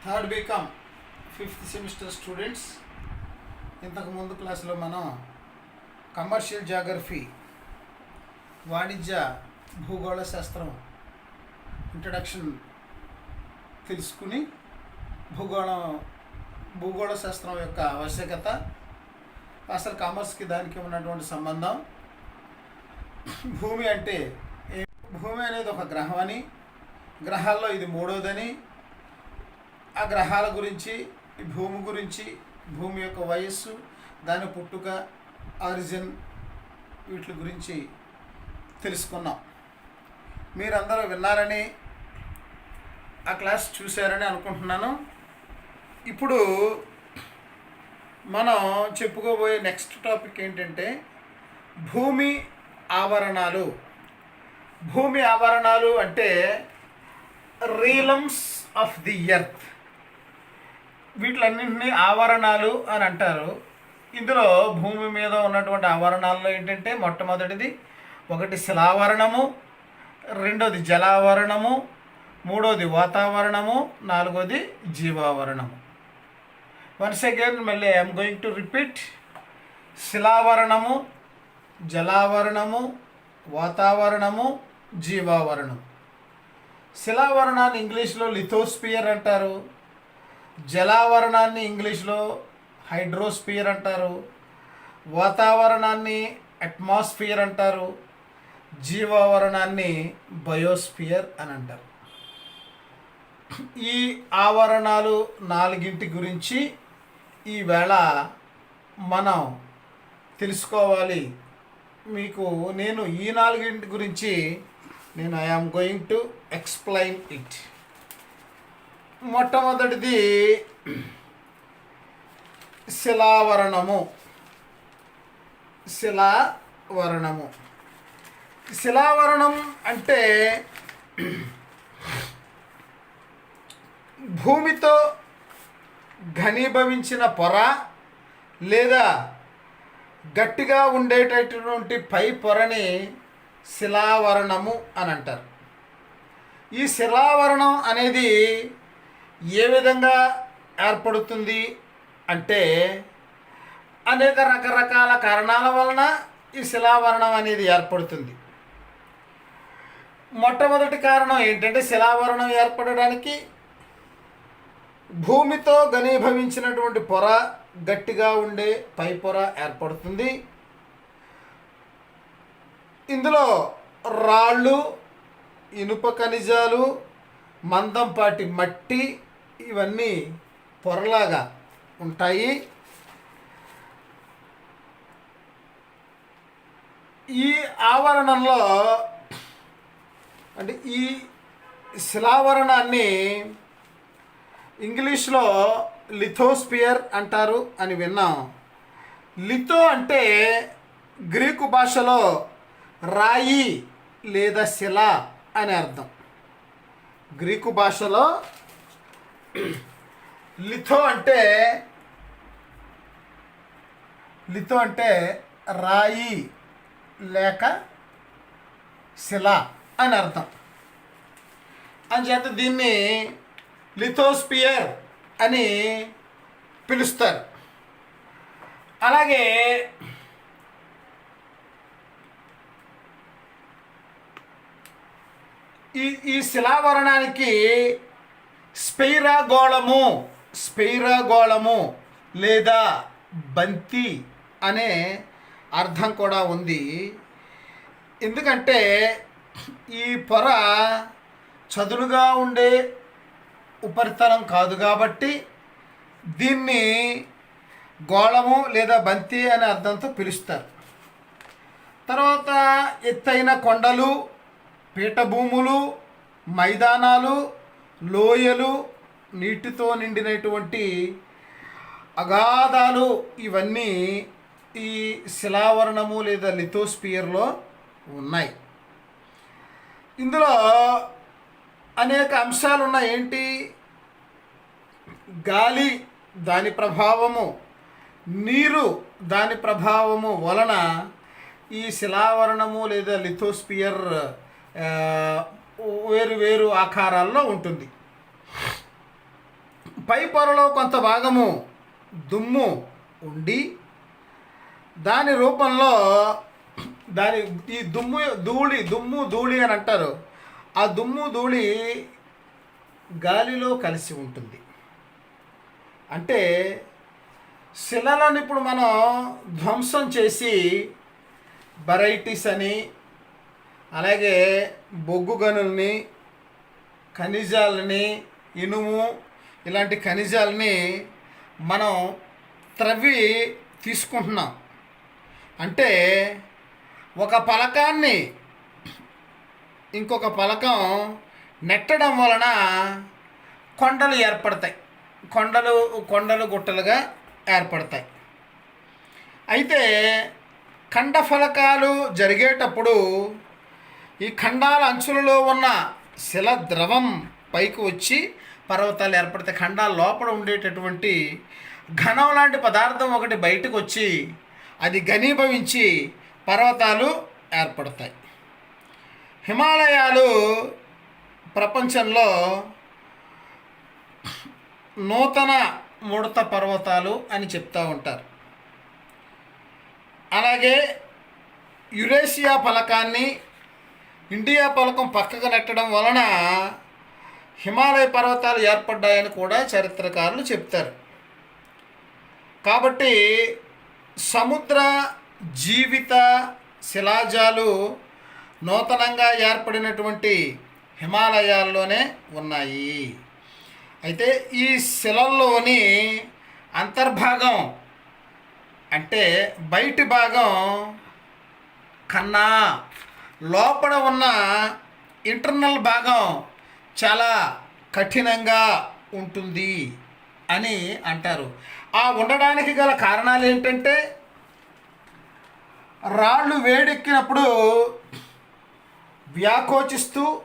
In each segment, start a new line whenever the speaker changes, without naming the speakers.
Third BCom fifth semester students. ఇంతకు ముందు క్లాసులో మనం కమర్షియల్ జాగ్రఫీ వాణిజ్య భూగోళ శాస్త్రం ఇంట్రడక్షన్ తెలుసుకుని భూగోళ శాస్త్రం యొక్క ఆవశ్యకత, అసలు కామర్స్కి దానికి ఉన్నటువంటి సంబంధం, భూమి అంటే భూమి అనేది ఒక గ్రహం అని, గ్రహాల్లో ఇది మూడోదని, ఆ గ్రహాల గురించి, భూమి గురించి, భూమి యొక్క వయస్సు, దాని పుట్టుక, ఆరిజిన్, వీటి గురించి తెలుసుకున్నాం. మీరందరూ విన్నారని, ఆ క్లాస్ చూశారని అనుకుంటున్నాను. ఇప్పుడు మనం చెప్పుకోబోయే నెక్స్ట్ టాపిక్ ఏంటంటే భూమి ఆవరణాలు. భూమి ఆవరణాలు అంటే రీలమ్స్ ఆఫ్ ది ఎర్త్. వీటిలన్నింటినీ ఆవరణాలు అని అంటారు. ఇందులో భూమి మీద ఉన్నటువంటి ఆవరణాల్లో ఏంటంటే మొట్టమొదటిది ఒకటి శిలావరణము, రెండోది జలావరణము, మూడోది వాతావరణము, నాలుగోది జీవావరణము. వన్స్ అగైన్ మళ్ళీ ఐఎమ్ గోయింగ్ టు రిపీట్. శిలావరణము, జలావరణము, వాతావరణము, జీవావరణం. శిలావరణాన్ని ఇంగ్లీష్లో లిథోస్పియర్ అంటారు, జలావరణాన్ని ఇంగ్లీష్లో హైడ్రోస్పియర్ అంటారు, వాతావరణాన్ని అట్మాస్ఫియర్ అంటారు, జీవావరణాన్ని బయోస్ఫియర్ అని అంటారు. ఈ ఆవరణాలు నాలుగింటి గురించి ఈవేళ మనం తెలుసుకోవాలి. మీకు నేను ఈ నాలుగింటి గురించి I am going to explain it. మొట్టమొదటిది శిలావరణము. శిలావరణం అంటే భూమితో ఘనీభవించిన పొర లేదా గట్టిగా ఉండేటటువంటి పై పొరని శిలావరణము అని అంటారు. ఈ శిలావరణం అనేది ఏ విధంగా ఏర్పడుతుంది అంటే అనేక రకరకాల కారణాల వలన ఈ శిలావరణం అనేది ఏర్పడుతుంది. మొట్టమొదటి కారణం ఏంటంటే శిలావరణం ఏర్పడడానికి భూమితో ఘనీభవించినటువంటి పొర, గట్టిగా ఉండే పై పొర ఏర్పడుతుంది. ఇందులో రాళ్ళు, ఇనుప ఖనిజాలు, మందంపాటి మట్టి ఇవన్నీ పొరలాగా ఉంటాయి. ఈ ఆవరణంలో అంటే ఈ శిలావరణాన్ని ఇంగ్లీష్లో లిథోస్పియర్ అంటారు అని విన్నాం. లిథో అంటే గ్రీకు భాషలో రాయి లేదా శిల అని అర్థం. గ్రీకు భాషలో లిథో అంటే రాయి లేక శిల అని అర్థం. అంచేత దీన్ని లిథోస్పియర్ అని పిలుస్తారు. అలాగే ఈ శిలావరణానికి స్పైరాగోళము లేదా బంతి అనే అర్థం కూడా ఉంది. ఎందుకంటే ఈ పొర చదునుగా ఉండే ఉపరితలం కాదు కాబట్టి దీన్ని గోళము లేదా బంతి అనే అర్థంతో పిలుస్తారు. తర్వాత ఎత్తైన కొండలు, పీఠభూములు, మైదానాలు, లోయలు, నీటితో నిండినటువంటి అగాధాలు ఇవన్నీ ఈ శిలావరణము లేదా లిథోస్పియర్లో ఉన్నాయి. ఇందులో అనేక అంశాలు ఉన్నాయి. ఏంటి? గాలి దాని ప్రభావము, నీరు దాని ప్రభావము వలన ఈ శిలావరణము లేదా లిథోస్పియర్ వేరు వేరు ఆకారాల్లో ఉంటుంది. పై పొరలో కొంత భాగము దుమ్ము ఉండి దాని రూపంలో ఈ దుమ్ము ధూళి అని అంటారు. ఆ దుమ్ము ధూళి గాలిలో కలిసి ఉంటుంది. అంటే శిలలను ఇప్పుడు మనం ధ్వంసం చేసి బరైటీస్ అని, అలాగే బొగ్గు గనుల్ని, ఖనిజాలని, ఇనుము ఇలాంటి ఖనిజాలని మనం త్రవ్వి తీసుకుంటున్నాం. అంటే ఒక పలకాన్ని ఇంకొక పలకం నెట్టడం వలన కొండలు ఏర్పడతాయి, కొండలు గుట్టలుగా ఏర్పడతాయి. అయితే ఖండ ఫలకాలు జరిగేటప్పుడు ఈ ఖండాల అంచులలో ఉన్న శిల ద్రవం పైకి వచ్చి పర్వతాలు ఏర్పడతాయి. ఖండాల లోపల ఉండేటటువంటి ఘనం లాంటి పదార్థం ఒకటి బయటకు వచ్చి అది ఘనీభవించి పర్వతాలు ఏర్పడతాయి. హిమాలయాలు ప్రపంచంలో నూతన ముడత పర్వతాలు అని చెప్తూ ఉంటారు. అలాగే యురేషియా ఫలకాన్ని ఇండియా ఫలకం పక్కకు నెట్టడం వలన హిమాలయ పర్వతాలు ఏర్పడ్డాయని కూడా చరిత్రకారులు చెప్తారు. కాబట్టి సముద్ర జీవిత శిలాజాలు నూతనంగా ఏర్పడినటువంటి హిమాలయాల్లోనే ఉన్నాయి. అయితే ఈ శిలల్లోని అంతర్భాగం అంటే బయటి భాగం కన్నా లోపల ఉన్న ఇంటర్నల్ భాగం చాలా కఠినంగా ఉంటుంది అని అంటారు. ఆ ఉండడానికి గల కారణాలు ఏంటంటే రాళ్ళు వేడెక్కినప్పుడు వ్యాకోచిస్తూ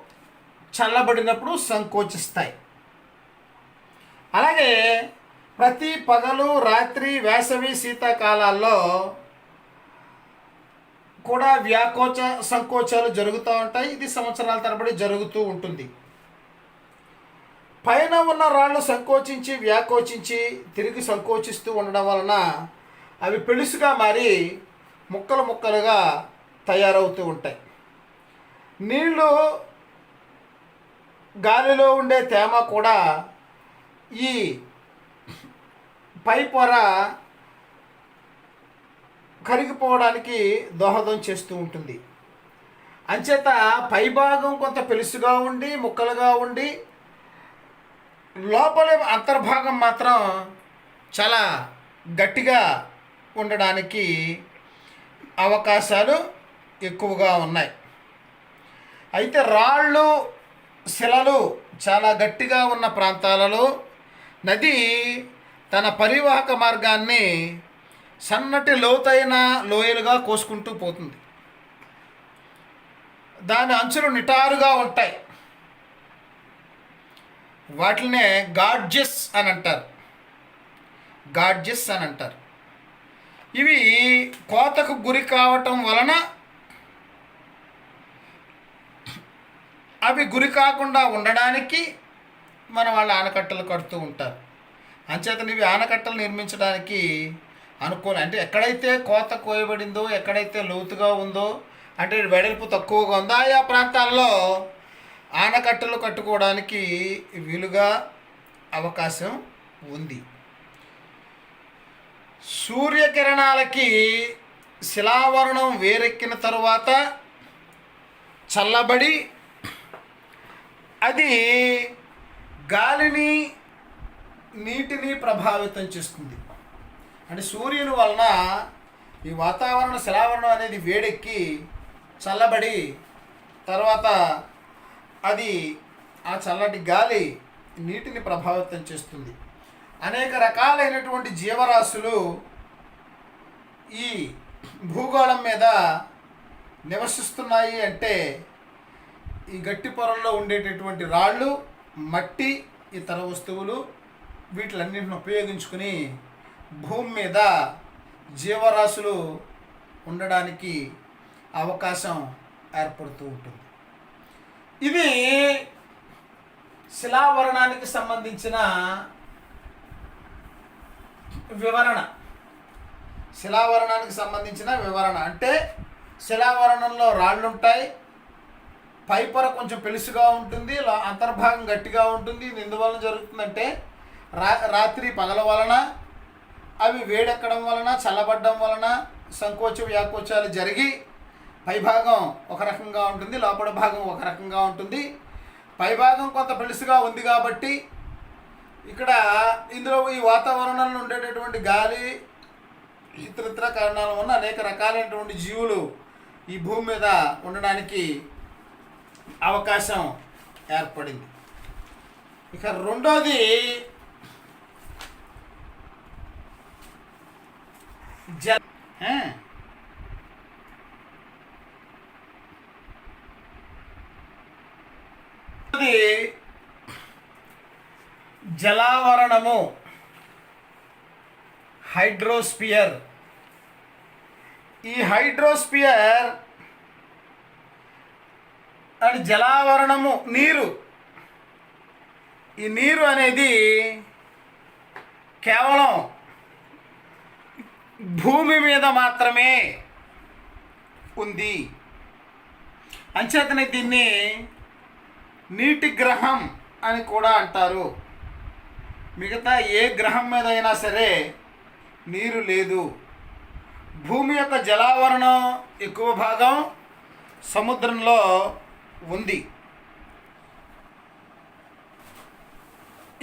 చల్లబడినప్పుడు సంకోచిస్తాయి. అలాగే ప్రతి పగలు రాత్రి వేసవి శీతాకాలాల్లో కూడా సంకోచాలు జరుగుతూ ఉంటాయి. ఇది సంవత్సరాల తరబడి జరుగుతూ ఉంటుంది. పైన ఉన్న రాళ్ళు సంకోచించి వ్యాకోచించి తిరిగి సంకోచిస్తూ ఉండడం వలన అవి పెళుసుగా మారి ముక్కలు ముక్కలుగా తయారవుతూ ఉంటాయి. నీళ్ళు గాలిలో ఉండే తేమ కూడా ఈ పై పొర కరిగిపోవడానికి దోహదం చేస్తూ ఉంటుంది. అంచేత పైభాగం కొంత పెలుసుగా ఉండి ముక్కలుగా ఉండి లోపల అంతర్భాగం మాత్రం చాలా గట్టిగా ఉండడానికి అవకాశాలు ఎక్కువగా ఉన్నాయి. అయితే రాళ్ళు శిలలు చాలా గట్టిగా ఉన్న ప్రాంతాలలో నది తన పరివాహక మార్గాన్ని సన్నటి లోతైన లోయలుగా కోసుకుంటూ పోతుంది. దాని అంచులు నిటారుగా ఉంటాయి. వాటినే గాడ్జెస్ అని అంటారు. ఇవి కోతకు గురి కావటం వలన అవి గురి కాకుండా ఉండడానికి మన వాళ్ళు ఆనకట్టలు కడుతూ ఉంటారు. అంచేతను ఇవి ఆనకట్టలు నిర్మించడానికి అనుకూలం. అంటే ఎక్కడైతే కోత కోయబడిందో, ఎక్కడైతే లోతుగా ఉందో, అంటే వెడల్పు తక్కువగా ఉందో ఆయా ప్రాంతాల్లో ఆనకట్టలు కట్టుకోవడానికి వీలుగా అవకాశం ఉంది. సూర్యకిరణాలకి శిలావరణం వేరెక్కిన తరువాత చల్లబడి అది గాలిని నీటిని ప్రభావితం చేస్తుంది. అంటే సూర్యుని వలన ఈ వాతావరణ శిలావరణం అనేది వేడెక్కి చల్లబడి తర్వాత అది ఆ చల్లటి గాలి నీటిని ప్రభావితం చేస్తుంది. అనేక రకాలైనటువంటి జీవరాశులు ఈ భూగోళం మీద నివసిస్తున్నాయి. అంటే ఈ గట్టి పొరల్లో ఉండేటటువంటి రాళ్ళు, మట్టి, ఇతర వస్తువులు వీటిలన్నింటిని ఉపయోగించుకుని భూమి మీద జీవరాశులు ఉండడానికి అవకాశం ఏర్పడుతూ ఉంటుంది. ఇది శిలావరణానికి సంబంధించిన వివరణ. శిలావరణానికి సంబంధించిన వివరణ అంటే శిలావరణంలో రాళ్ళు ఉంటాయి, పైపొర కొంచెం పెలుసుగా ఉంటుంది, అంతర్భాగం గట్టిగా ఉంటుంది. ఇది ఎందువలన జరుగుతుందంటే రాత్రి పగల వలన అవి వేడెక్కడం వలన, చల్లబడ్డం వలన సంకోచ వ్యాకోచాలు జరిగి పైభాగం ఒక రకంగా ఉంటుంది, లోపల భాగం ఒక రకంగా ఉంటుంది. పైభాగం కొంత పెలుసుగా ఉంది కాబట్టి ఇక్కడ ఇందులో ఈ వాతావరణంలో ఉండేటటువంటి గాలి ఇతరితర కారణాల వల్ల అనేక రకాలైనటువంటి జీవులు ఈ భూమి మీద ఉండడానికి అవకాశం ఏర్పడింది. ఇక రెండోది జలావరణము, హైడ్రోస్పియర్. ఈ హైడ్రోస్పియర్ అండ్ జలావరణము నీరు. ఈ నీరు అనేది కేవలం భూమి మీద మాత్రమే ఉంది. అంచేతనే దీన్ని నీటి గ్రహం అని కూడా అంటారు. మిగతా ఏ గ్రహం మీద అయినా సరే నీరు లేదు. భూమి యొక్క జలావరణం ఎక్కువ భాగం సముద్రంలో ఉంది.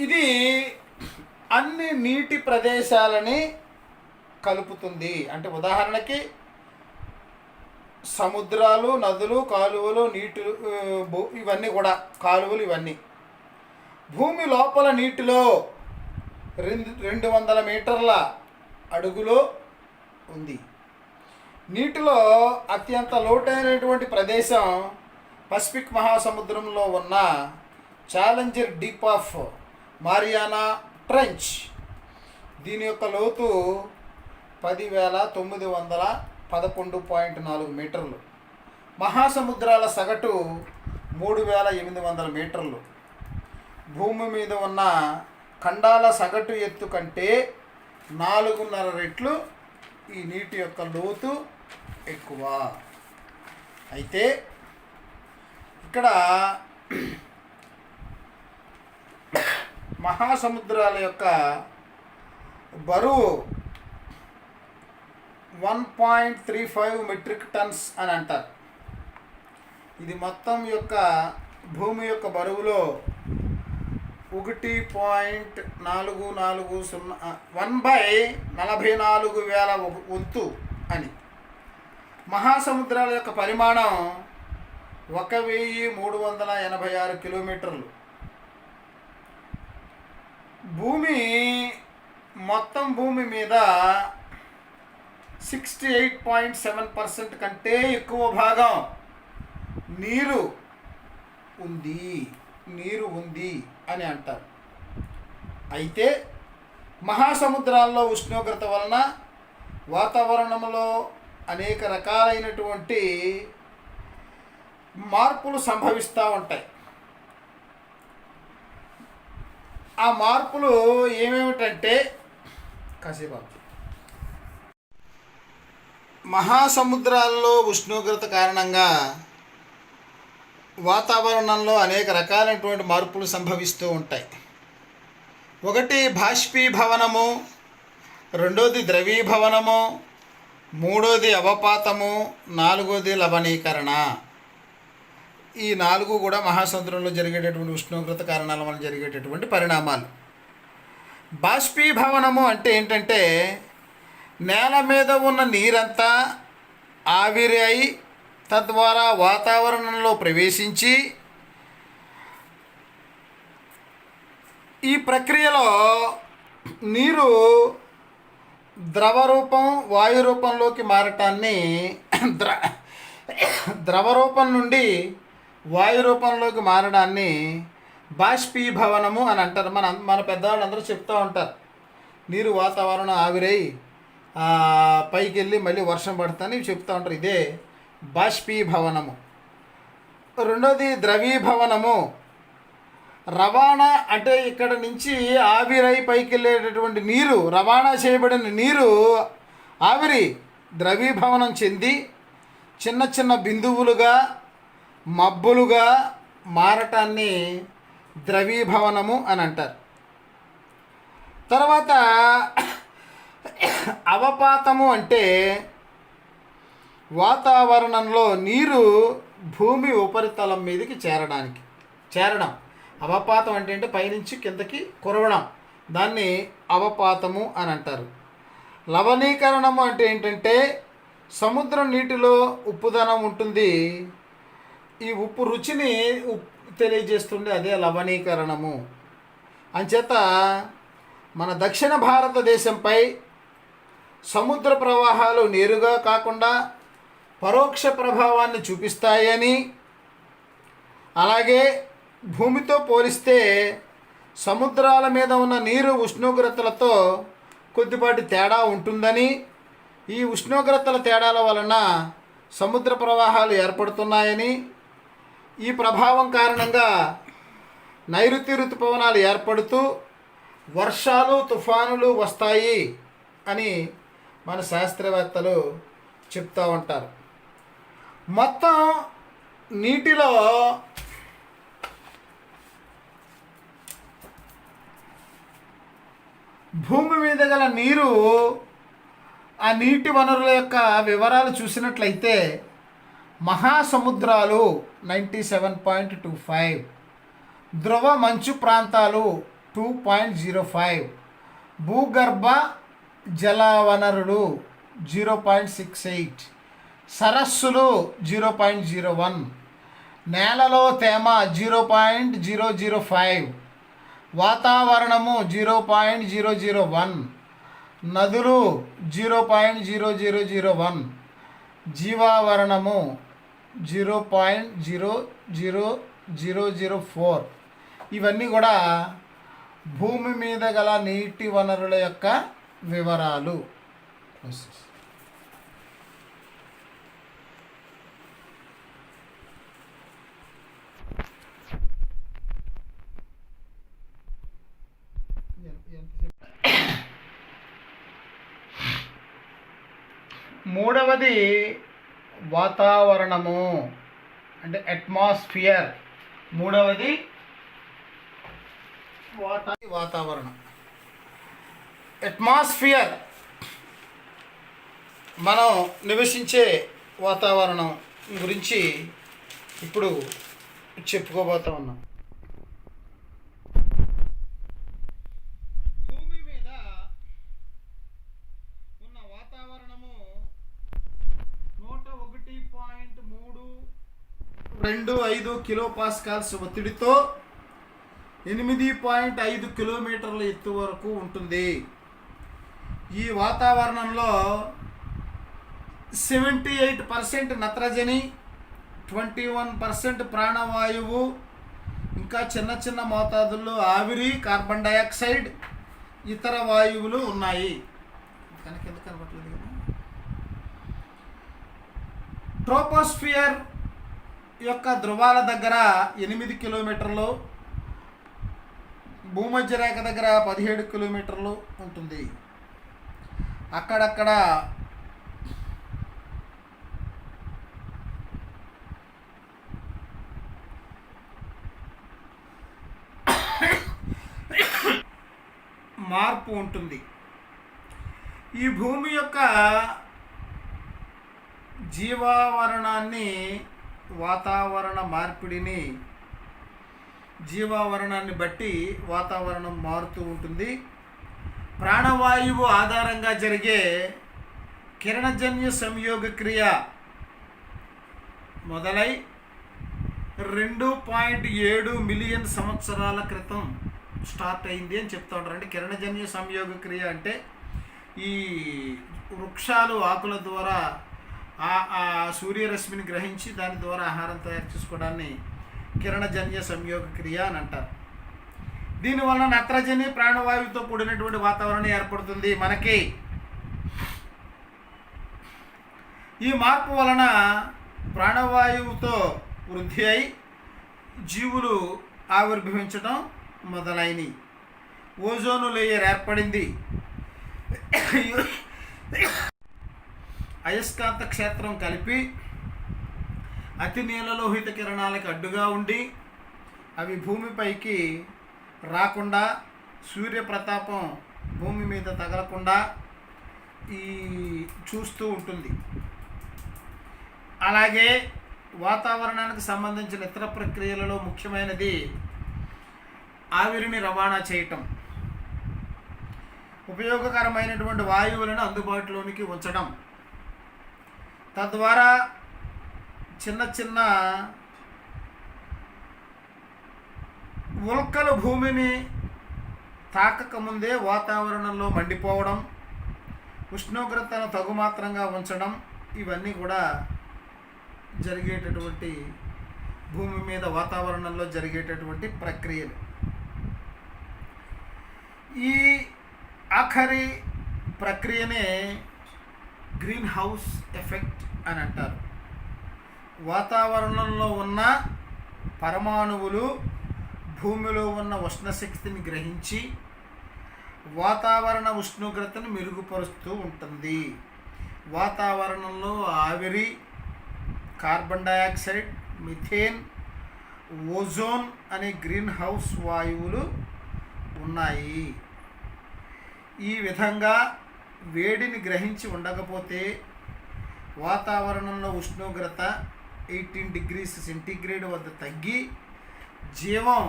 ఇది అన్ని నీటి ప్రదేశాలని కలుపుతుంది. అంటే ఉదాహరణకి సముద్రాలు, నదులు, కాలువలు, నీటి ఇవన్నీ కూడా కాలువలు ఇవన్నీ. భూమి లోపల నీటిలో 200 మీటర్ల అడుగులో ఉంది. నీటిలో అత్యంత లోతైనటువంటి ప్రదేశం పసిఫిక్ మహాసముద్రంలో ఉన్న challenger deep of Mariana trench. దీని యొక్క లోతు 10,911.4 మీటర్లు. మహాసముద్రాల సగటు 3,800 మీటర్లు. భూమి మీద ఉన్న ఖండాల సగటు ఎత్తు కంటే 4.5 రెట్లు ఈ నీటి యొక్క లోతు ఎక్కువ. అయితే ఇక్కడ మహాసముద్రాల యొక్క బరువు 1.35 మెట్రిక్ టన్స్ అని అంటారు. ఇది మొత్తం యొక్క భూమి యొక్క బరువులో 1.440 1/44,000 వంతు అని. మహాసముద్రాల యొక్క పరిమాణం 1,386 కిలోమీటర్లు. మొత్తం భూమి మీద 68.7% కంటే ఎక్కువ భాగం నీరు ఉంది అని అంటారు. అయితే మహాసముద్రాల్లో ఉష్ణోగ్రత వలన వాతావరణంలో అనేక రకాలైనటువంటి మార్పులు సంభవిస్తూ ఉంటాయి. ఆ మార్పులు ఏమేమిటంటే కాసేపు మహాసముద్రాల్లో ఉష్ణోగ్రత కారణంగా వాతావరణంలో అనేక రకాలైనటువంటి మార్పులు సంభవిస్తూ ఉంటాయి. ఒకటి బాష్పీభవనము, రెండోది ద్రవీభవనము, మూడోది అవపాతము, నాలుగోది లవణీకరణ. ఈ 4 కూడా మహాసముద్రంలో జరిగేటటువంటి ఉష్ణోగ్రత కారణాల వల్ల జరిగేటటువంటి పరిణామాలు. బాష్పీభవనము అంటే ఏంటంటే నేల మీద ఉన్న నీరంతా ఆవిరి అయి తద్వారా వాతావరణంలో ప్రవేశించి ఈ ప్రక్రియలో నీరు ద్రవరూపం వాయు రూపంలోకి మారటాన్ని ద్రవరూపం నుండి వాయు రూపంలోకి మారడాన్ని బాష్పీభవనము అని అంటారు. మన పెద్దవాళ్ళందరూ చెప్తూ ఉంటారు, నీరు వాతావరణం ఆవిరై పైకి వెళ్ళి మళ్ళీ వర్షం పడుతుందని చెప్తూ ఉంటారు. ఇదే బాష్పీభవనము. రెండోది ద్రవీభవనము. రవాణా అంటే ఇక్కడ నుంచి ఆవిరై పైకి వెళ్ళేటటువంటి నీరు, రవాణా చేయబడిన నీరు ఆవిరి ద్రవీభవనం చెంది చిన్న చిన్న బిందువులుగా మబ్బులుగా మారటాన్ని ద్రవీభవనము అని అంటారు. తర్వాత అవపాతము అంటే వాతావరణంలో నీరు భూమి ఉపరితలం మీదకి చేరడం. అవపాతం అంటే పైనుంచి కిందకి కురవడం, దాన్ని అవపాతము అని అంటారు. లవణీకరణము అంటే ఏంటంటే సముద్రం నీటిలో ఉప్పుదనం ఉంటుంది, ఈ ఉప్పు రుచిని తెలియజేస్తుంది, అదే లవణీకరణము. అంచేత మన దక్షిణ భారతదేశంపై సముద్ర ప్రవాహాలు నేరుగా కాకుండా పరోక్ష ప్రభావాన్ని చూపిస్తాయని, అలాగే భూమితో పోలిస్తే సముద్రాల మీద ఉన్న నీరు ఉష్ణోగ్రతలతో కొద్దిపాటి తేడా ఉంటుందని, ఈ ఉష్ణోగ్రతల తేడాల వలన సముద్ర ప్రవాహాలు ఏర్పడుతున్నాయని, ఈ ప్రభావం కారణంగా నైరుతి ఋతుపవనాలు ఏర్పడుతూ వర్షాలు తుఫానులు వస్తాయి అని మన శాస్త్రవేత్తలు చెప్తూ ఉంటారు. మొత్తం నీటిలో భూమి మీద గల నీరు, ఆ నీటి వనరుల యొక్క వివరాలు చూసినట్లయితే మహాసముద్రాలు 97.25, ధ్రువ మంచు ప్రాంతాలు 2.05, భూగర్భ జల వనరులు 0.68, సరస్సులు 0.01, నేలలో తేమ 0.005, వాతావరణము 0.001, నదులు 0.0001, జీవావరణము 0.00004. ఇవన్నీ కూడా భూమి మీద గల నీటి వనరుల యొక్క వివరాలు. మూడవది వాతావరణము అంటే అట్మాస్ఫియర్. మూడవది వాతావరణం. అట్మాస్ఫియర్ మనం నివసించే వాతావరణం గురించి ఇప్పుడు చెప్పుకోబోతా ఉన్నాం. భూమి మీద ఉన్న వాతావరణము 101.325 కిలోపాస్కల్స్ ఒత్తిడితో 8.5 కిలోమీటర్ల ఎత్తు వరకు ఉంటుంది. ఈ వాతావరణంలో 78% నత్రజని, 21% ప్రాణవాయువు, ఇంకా చిన్న చిన్న మోతాదుల్లో ఆవిరి, కార్బన్ డయాక్సైడ్, ఇతర వాయువులు ఉన్నాయి. కనుక ఎందుకు కనబడలేదు కదా. ట్రోపోస్ఫియర్ యొక్క ధృవాల దగ్గర 8 కిలోమీటర్లు, భూమధ్య రేఖ దగ్గర 17 కిలోమీటర్లు ఉంటుంది. అక్కడక్కడ మార్పు ఉంటుంది. ఈ భూమి యొక్క జీవావరణాన్ని, వాతావరణ మార్పిడిని, జీవావరణాన్ని బట్టి వాతావరణం మారుతూ ఉంటుంది. ప్రాణవాయువు ఆధారంగా జరిగే కిరణజన్య సంయోగ క్రియ మొదలై 2.7 మిలియన్ సంవత్సరాల క్రితం స్టార్ట్ అయింది అని చెప్తూ ఉంటారు. అంటే కిరణజన్య సంయోగ క్రియ అంటే ఈ వృక్షాలు ఆకుల ద్వారా ఆ సూర్యరశ్మిని గ్రహించి దాని ద్వారా ఆహారం తయారు చేసుకోవడాన్ని కిరణజన్య సంయోగ క్రియ అని అంటారు. దీనివల్ల నత్రజని, ప్రాణవాయువుతో కూడినటువంటి వాతావరణం ఏర్పడుతుంది మనకి. ఈ మార్పు వలన ప్రాణవాయువుతో వృద్ధి అయి జీవులు ఆవిర్భవించడం మొదలైనవి. ఓజోను లేయర్ ఏర్పడింది. అయస్కాంత క్షేత్రం కలిపి అతి నీలలోహిత కిరణాలకు అడ్డుగా ఉండి అవి భూమిపైకి రాకుండా, సూర్యప్రతాపం భూమి మీద తగలకుండా చూస్తూ ఉంటుంది. అలాగే వాతావరణానికి సంబంధించిన ఇతర ప్రక్రియలలో ముఖ్యమైనది ఆవిరిని రవాణా చేయటం, ఉపయోగకరమైనటువంటి వాయువులను అందుబాటులోనికి ఉంచడం, తద్వారా చిన్న చిన్న ఉల్కలు భూమిని తాకకముందే వాతావరణంలో మండిపోవడం, ఉష్ణోగ్రతను తగుమాత్రంగా ఉంచడం, ఇవన్నీ కూడా జరిగేటటువంటి భూమి మీద వాతావరణంలో జరిగేటటువంటి ప్రక్రియలు. ఈ ఆఖరి ప్రక్రియనే గ్రీన్ హౌస్ ఎఫెక్ట్ అని అంటారు. వాతావరణంలో ఉన్న పరమాణువులు భూమిలో ఉన్న ఉష్ణశక్తిని గ్రహించి వాతావరణ ఉష్ణోగ్రతను మెరుగుపరుస్తూ ఉంటుంది. వాతావరణంలో ఆవిరి, కార్బన్ డయాక్సైడ్, మిథేన్, ఓజోన్ అనే గ్రీన్ హౌస్ వాయువులు ఉన్నాయి. ఈ విధంగా వేడిని గ్రహించి ఉండకపోతే వాతావరణంలో ఉష్ణోగ్రత 18 డిగ్రీస్ సెంటీగ్రేడ్ వద్ద తగ్గి జీవం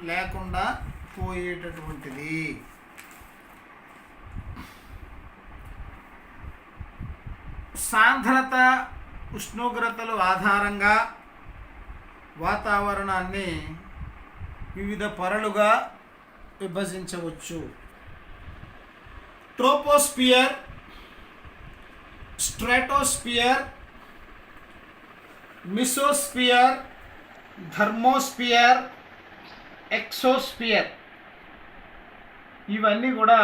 లేకుండా పోయేటటువంటిది. సాంద్రత, ఉష్ణోగ్రతలు ఆధారంగా వాతావరణాన్ని వివిధ పొరలుగా విభజించవచ్చు. Troposphere, stratosphere, mesosphere, thermosphere, exosphere, ఇవన్నీ కూడా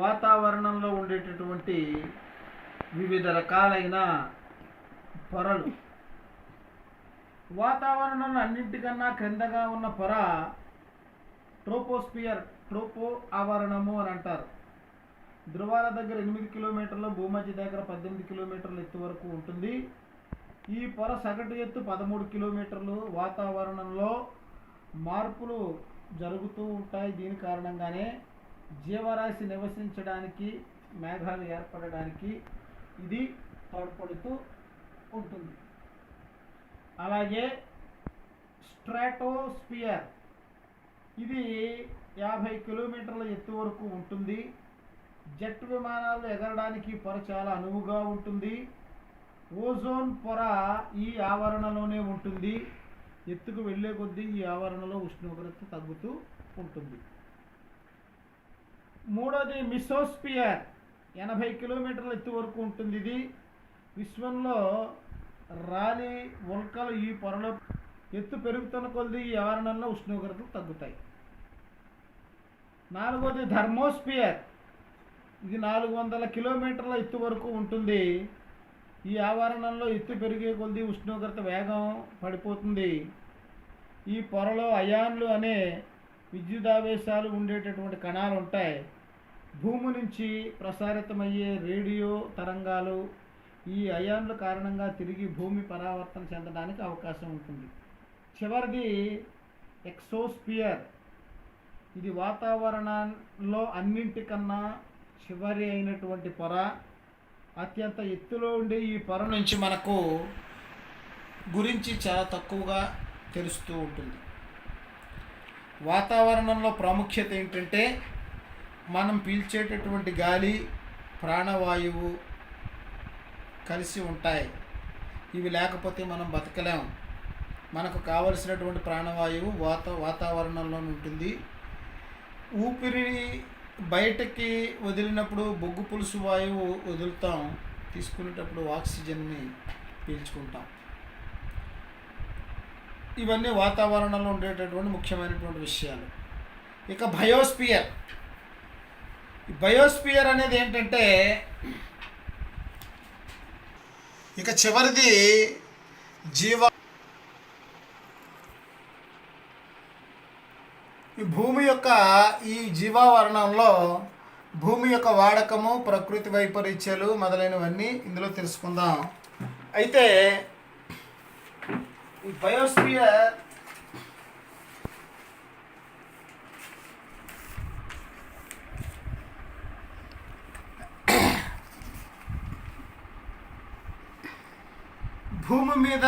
వాతావరణంలో ఉండేటటువంటి వివిధ రకాలైన పొరలు. వాతావరణంలో అన్నింటికన్నా క్రిందగా ఉన్న పొర ట్రోపోస్పియర్, ట్రోపో ఆవరణము అని అంటారు. ధృవాల దగ్గర 8 కిలోమీటర్లు, భూమధ్య దగ్గర 18 కిలోమీటర్ల ఎత్తు వరకు ఉంటుంది. ఈ పొర సగటు ఎత్తు 13 కిలోమీటర్లు. వాతావరణంలో మార్పులు జరుగుతూ ఉంటాయి. దీని కారణంగానే జీవరాశి నివసించడానికి, మేఘాలు ఏర్పడడానికి ఇది తోడ్పడుతూ ఉంటుంది. అలాగే స్ట్రాటోస్పియర్, ఇది 50 కిలోమీటర్ల ఎత్తు వరకు ఉంటుంది. జెట్ విమానాలు ఎగరడానికి పొర చాలా అనువుగా ఉంటుంది. ఓజోన్ పొర ఈ ఆవరణలోనే ఉంటుంది. ఎత్తుకు వెళ్ళే కొద్దీ ఈ ఆవరణలో ఉష్ణోగ్రత తగ్గుతూ ఉంటుంది. మూడోది మిసోస్పియర్, 80 కిలోమీటర్ల ఎత్తు వరకు ఉంటుంది. ఇది విశ్వంలో రాలి ఉల్కలు ఈ పొరలో ఎత్తు పెరుగుతున్న కొద్దీ ఈ ఆవరణంలో ఉష్ణోగ్రతలు తగ్గుతాయి. నాలుగోది థర్మోస్పియర్, ఇది 400 కిలోమీటర్ల ఎత్తు వరకు ఉంటుంది. ఈ ఆవరణంలో ఎత్తు పెరిగే కొద్దీ ఉష్ణోగ్రత వేగం పడిపోతుంది. ఈ పొరలో అయాన్లు అనే విద్యుదావేశాలు ఉండేటటువంటి కణాలు ఉంటాయి. భూమి నుంచి ప్రసారితమయ్యే రేడియో తరంగాలు ఈ అయాన్ల కారణంగా తిరిగి భూమి పరావర్తన చెందడానికి అవకాశం ఉంటుంది. చివరిది ఎక్సోస్పియర్, ఇది వాతావరణంలో అన్నింటికన్నా చివరి అయినటువంటి పొర. అత్యంత ఎత్తులో ఉండే ఈ పొర నుంచి మనకు గురించి చాలా తక్కువగా తెలుస్తూ ఉంటుంది. వాతావరణంలో ప్రాముఖ్యత ఏంటంటే మనం పీల్చేటటువంటి గాలి, ప్రాణవాయువు కలిసి ఉంటాయి. ఇవి లేకపోతే మనం బతకలేం. మనకు కావలసినటువంటి ప్రాణవాయువు వాతావరణంలో ఉంటుంది. ఊపిరి బయటకి వదిలినప్పుడు బొగ్గు పులుసు వాయువు వదులుతాం, తీసుకునేటప్పుడు ఆక్సిజన్ని పీల్చుకుంటాం. ఇవన్నీ వాతావరణంలో ఉండేటటువంటి ముఖ్యమైనటువంటి విషయాలు. ఇక బయోస్పియర్, బయోస్పియర్ అనేది ఏంటంటే ఇక చివరిది ఈ భూమి యొక్క ఈ జీవావరణంలో భూమి యొక్క వాడకము, ప్రకృతి వైపరీత్యాలు మొదలైనవన్నీ ఇందులో తెలుసుకుందాం. అయితే ఈ బయోస్ఫియర్ భూమి మీద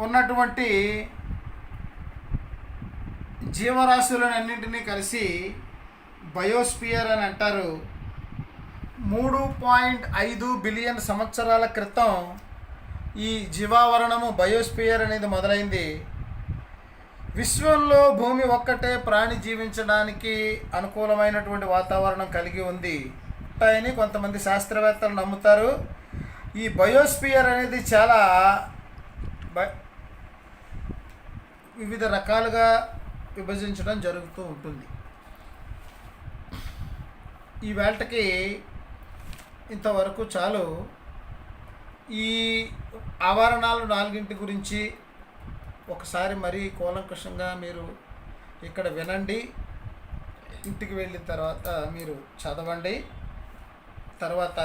ఉన్నటువంటి జీవరాశులన్నింటినీ కలిసి బయోస్ఫియర్ అని అంటారు. 3.5 బిలియన్ సంవత్సరాల క్రితం ఈ జీవావరణము బయోస్ఫియర్ అనేది మొదలైంది. విశ్వంలో భూమి ఒక్కటే ప్రాణి జీవించడానికి అనుకూలమైనటువంటి వాతావరణం కలిగి ఉంది అని కొంతమంది శాస్త్రవేత్తలు నమ్ముతారు. ఈ బయోస్ఫియర్ అనేది చాలా వివిధ రకాలుగా విభజించడం జరుగుతూ ఉంటుంది. ఈ వేళకి ఇంతవరకు చాలు. ఈ ఆవరణాలు 4 గురించి ఒకసారి మరీ కూలంకషంగా మీరు ఇక్కడ వినండి. ఇంటికి వెళ్ళిన తర్వాత మీరు చదవండి. తర్వాత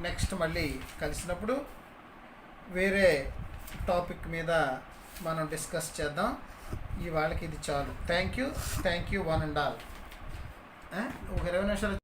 నెక్స్ట్ మళ్ళీ కలిసినప్పుడు వేరే టాపిక్ మీద మనం డిస్కస్ చేద్దాం. ఇవాళకి ఇది చాలు. Thank you one and all. ఒక 20 నిమిషాలు